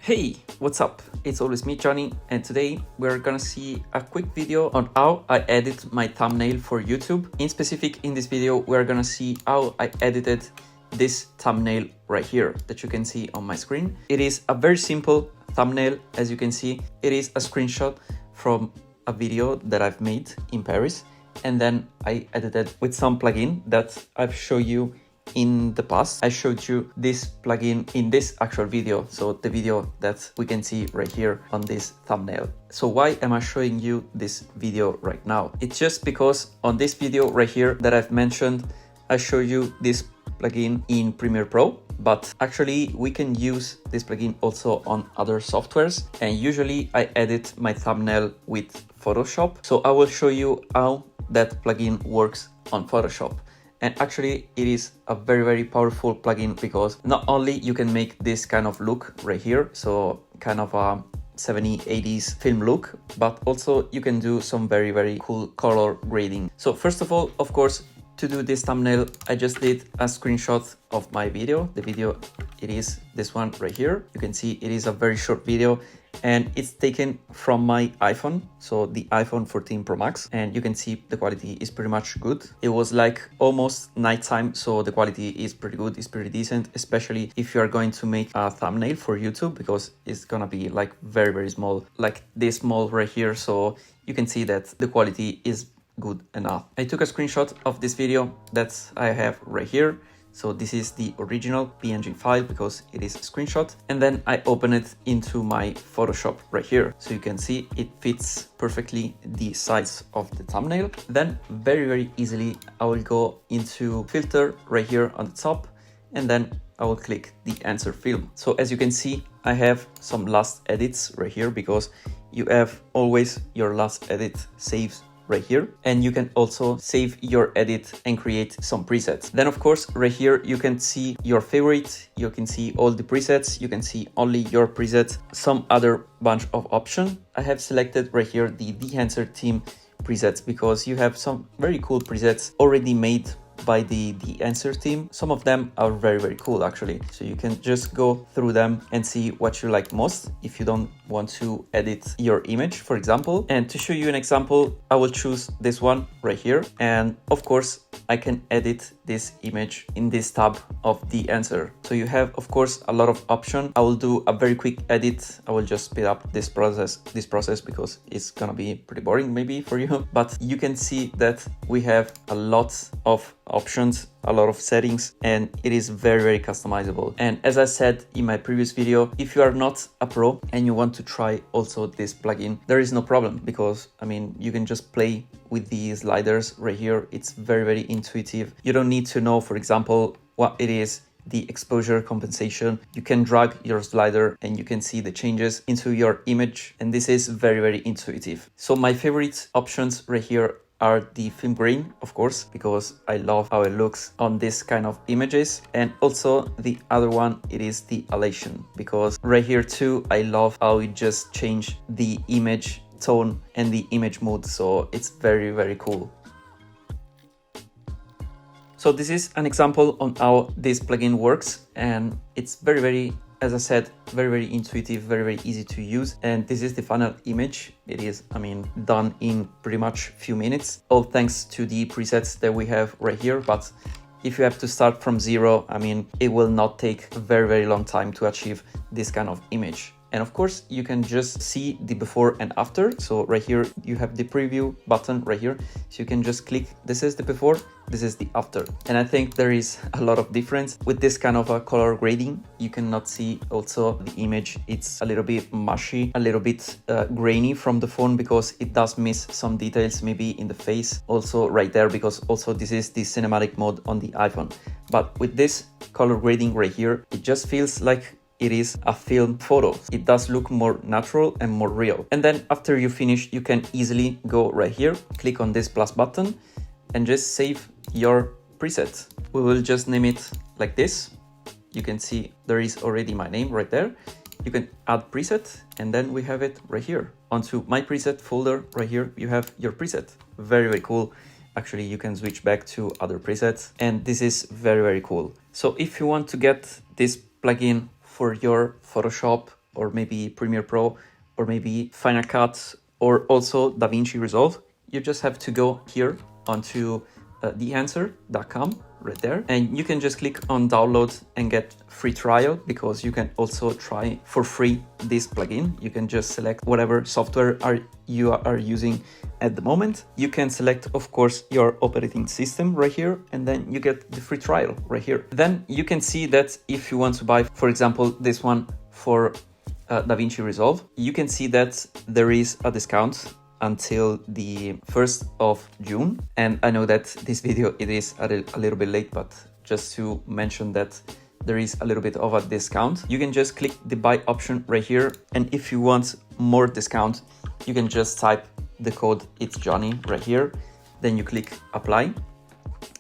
Hey, what's up? It's always me, Johnny, and today we're gonna see a quick video on how I edit my thumbnail for YouTube. In specific, in this video, we're gonna see how I edited this thumbnail right here that you can see on my screen. It is a very simple thumbnail. As you can see, it is a screenshot from a video that I've made in Paris, and then I edited with some plugin that I've shown you in the past. I showed you this plugin in this actual video, so the video that we can see right here on this thumbnail. So why am I showing you this video right now? It's just because on this video right here that I've mentioned, I show you this plugin in Premiere Pro, but actually we can use this plugin also on other softwares, and usually I edit my thumbnail with Photoshop. So I will show you how that plugin works on Photoshop. And actually it is a very powerful plugin, because not only you can make this kind of look right here, so kind of a 70s, 80s film look, but also you can do some very cool color grading. So first of all, of course, to do this thumbnail, I just did a screenshot of my video. The video, it is this one right here. You can see it is a very short video, and it's taken from my iPhone, so the iPhone 14 Pro Max, and you can see the quality is pretty much good. It was like almost nighttime, so the quality is pretty good, it's pretty decent, especially if you are going to make a thumbnail for YouTube, because it's gonna be like very small, like this small right here, so you can see that the quality is good enough. I took a screenshot of this video that I have right here. So this is the original PNG file, because it is a screenshot, and then I open it into my Photoshop right here. So you can see it fits perfectly the size of the thumbnail. Then very easily I will go into filter right here on the top, and then I will click the answer film. So as you can see, I have some last edits right here, because you have always your last edit saved right here, and you can also save your edit and create some presets. Then of course right here you can see your favorite, you can see all the presets, you can see only your presets, some other bunch of options. I have selected right here the Answer Team presets, because you have some very cool presets already made by the Answer team. Some of them are very cool actually, so you can just go through them and see what you like most if you don't want to edit your image, for example. And to show you an example, I will choose this one right here, and of course I can edit this image in this tab of the answer. So you have of course a lot of options. I will do a very quick edit. I will just speed up this process because it's gonna be pretty boring maybe for you, but you can see that we have a lot of options, a lot of settings, and it is very customizable. And as I said in my previous video, if you are not a pro and you want to try also this plugin, there is no problem, because I mean you can just play with the sliders right here. It's very intuitive. You don't need to know, for example, what it is, the exposure compensation. You can drag your slider and you can see the changes into your image, and this is very intuitive. So my favorite options right here are the film grain, of course, because I love how it looks on this kind of images, and also the other one, it is the elation, because right here too I love how it just changed the image tone and the image mood, so it's very cool. So this is an example on how this plugin works, and it's very, as I said, very intuitive, very easy to use. And this is the final image. It is, I mean, done in pretty much few minutes, all thanks to the presets that we have right here. But if you have to start from zero, I mean, it will not take a very long time to achieve this kind of image. And of course, you can just see the before and after. So right here, you have the preview button right here. So you can just click, this is the before, this is the after. And I think there is a lot of difference with this kind of a color grading. You cannot see also the image. It's a little bit mushy, a little bit grainy from the phone, because it does miss some details maybe in the face also right there, because also this is the cinematic mode on the iPhone. But with this color grading right here, it just feels like it is a film photo. It does look more natural and more real. And then after you finish, you can easily go right here, click on this plus button, and just save your preset. We will just name it like this. You can see there is already my name right there. You can add preset, and then we have it right here. Onto my preset folder right here, you have your preset. Very cool. Actually, you can switch back to other presets, and this is very cool. So if you want to get this plugin for your Photoshop, or maybe Premiere Pro, or maybe Final Cut, or also DaVinci Resolve, you just have to go here onto theanswer.com right there, and you can just click on download and get free trial, because you can also try for free this plugin. You can just select whatever software you are using at the moment. You can select, of course, your operating system right here, and then you get the free trial right here. Then you can see that if you want to buy, for example, this one for DaVinci Resolve, you can see that there is a discount until the 1st of June. And I know that this video, it is a little bit late, but just to mention that there is a little bit of a discount. You can just click the buy option right here. And if you want more discount, you can just type the code It's Johnny right here. Then you click apply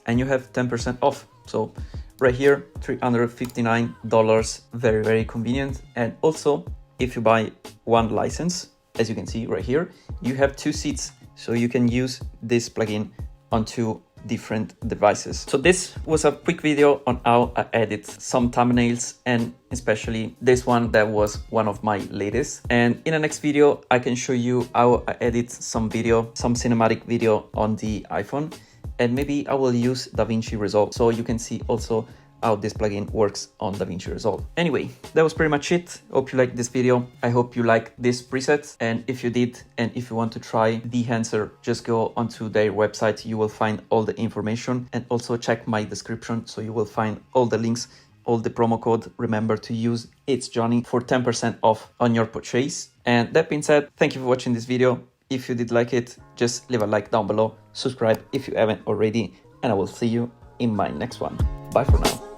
and you have 10% off. So right here, $359, very, very convenient. And also if you buy one license, as you can see right here, you have 2 seats. So you can use this plugin on 2 different devices. So this was a quick video on how I edit some thumbnails, and especially this one that was one of my latest. And in the next video, I can show you how I edit some video, some cinematic video on the iPhone. And maybe I will use DaVinci Resolve, so you can see also how this plugin works on DaVinci Resolve. Anyway, that was pretty much it. Hope you liked this video. I hope you like this preset. And if you did, and if you want to try the answer, just go onto their website. You will find all the information, and also check my description. So you will find all the links, all the promo code. Remember to use It's Johnny for 10% off on your purchase. And that being said, thank you for watching this video. If you did like it, just leave a like down below. Subscribe if you haven't already, and I will see you in my next one. Bye for now.